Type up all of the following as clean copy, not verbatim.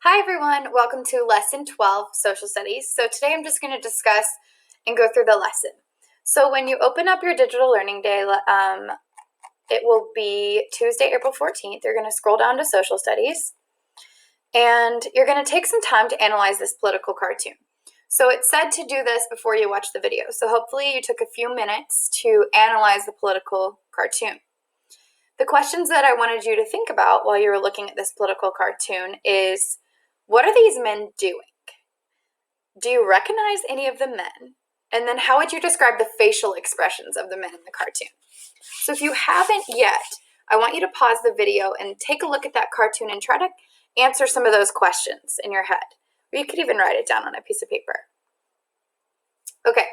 Hi everyone, welcome to Lesson 12, Social Studies. So today I'm just going to discuss and go through the lesson. So when you open up your Digital Learning Day, it will be Tuesday, April 14th. You're going to scroll down to Social Studies, and you're going to take some time to analyze this political cartoon. So it said to do this before you watch the video. So hopefully you took a few minutes to analyze the political cartoon. The questions that I wanted you to think about while you were looking at this political cartoon is, what are these men doing? Do you recognize any of the men? And then how would you describe the facial expressions of the men in the cartoon? So if you haven't yet, I want you to pause the video and take a look at that cartoon and try to answer some of those questions in your head. Or you could even write it down on a piece of paper. Okay,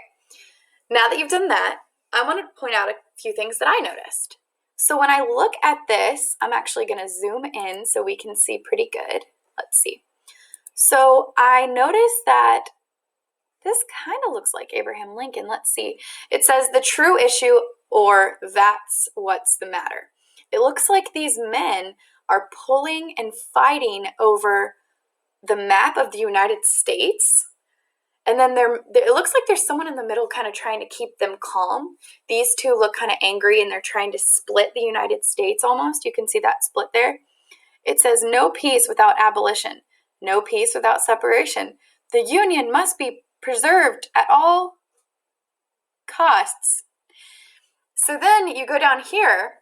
now that you've done that, I want to point out a few things that I noticed. So when I look at this, I'm actually going to zoom in so we can see pretty good. Let's see. So I noticed that this kind of looks like Abraham Lincoln. Let's see. It says the true issue, or that's what's the matter. It looks like these men are pulling and fighting over the map of the United States. And then it looks like there's someone in the middle kind of trying to keep them calm. These two look kind of angry and they're trying to split the United States almost. You can see that split there. It says no peace without abolition. No peace without separation. The Union must be preserved at all costs. So then you go down here,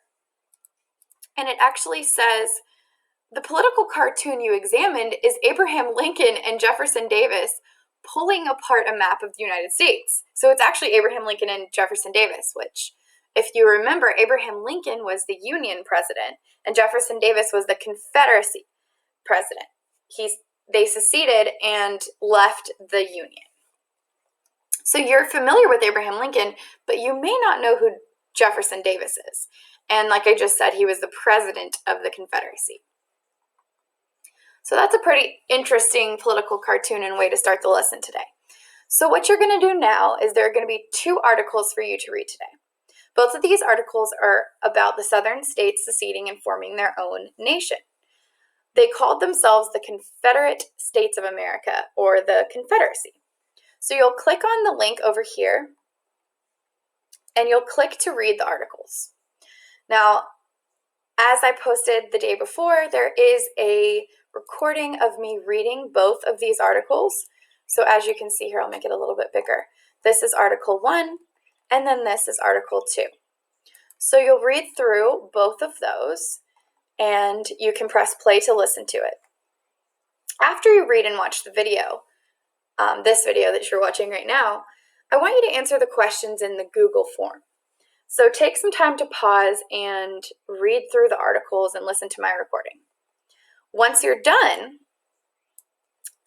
and it actually says the political cartoon you examined is Abraham Lincoln and Jefferson Davis pulling apart a map of the United States. So it's actually Abraham Lincoln and Jefferson Davis, which, if you remember, Abraham Lincoln was the Union president, and Jefferson Davis was the Confederacy president. They seceded and left the Union. So you're familiar with Abraham Lincoln, but you may not know who Jefferson Davis is. And like I just said, he was the president of the Confederacy. So that's a pretty interesting political cartoon and way to start the lesson today. So what you're going to do now is there are going to be two articles for you to read today. Both of these articles are about the southern states seceding and forming their own nation. They called themselves the Confederate States of America, or the Confederacy. So you'll click on the link over here, and you'll click to read the articles. Now, as I posted the day before, there is a recording of me reading both of these articles. So as you can see here, I'll make it a little bit bigger. This is Article 1, and then this is Article 2. So you'll read through both of those, and you can press play to listen to it. After you read and watch the video, this video that you're watching right now, I want you to answer the questions in the Google form. So take some time to pause and read through the articles and listen to my recording. Once you're done,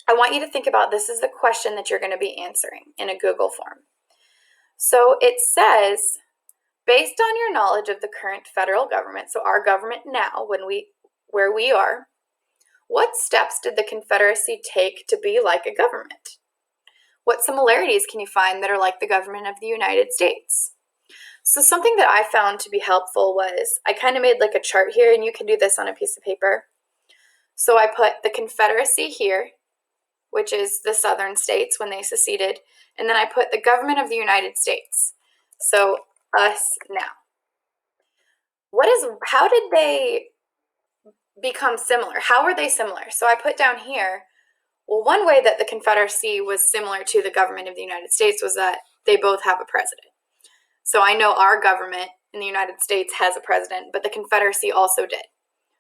I want you to think about this is the question that you're going to be answering in a Google form. So it says, based on your knowledge of the current federal government, so our government now, where we are, what steps did the Confederacy take to be like a government? What similarities can you find that are like the government of the United States? So something that I found to be helpful was, I kind of made like a chart here, and you can do this on a piece of paper. So I put the Confederacy here, which is the southern states when they seceded, and then I put the government of the United States. So us now. How did they become similar? How were they similar? So I put down here, well, one way that the Confederacy was similar to the government of the United States was that they both have a president. So I know our government in the United States has a president, but the Confederacy also did.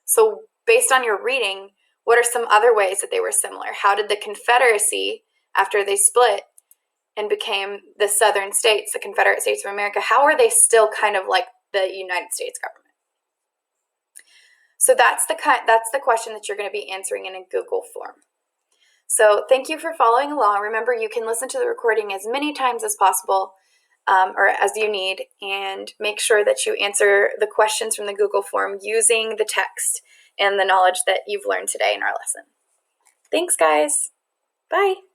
So based on your reading, what are some other ways that they were similar? How did the Confederacy, after they split and became the southern states, the Confederate States of America, how are they still kind of like the United States government? So that's the question that you're going to be answering in a Google form. So thank you for following along. Remember, you can listen to the recording as many times as possible, or as you need, and make sure that you answer the questions from the Google form using the text and the knowledge that you've learned today in our lesson. Thanks, guys. Bye.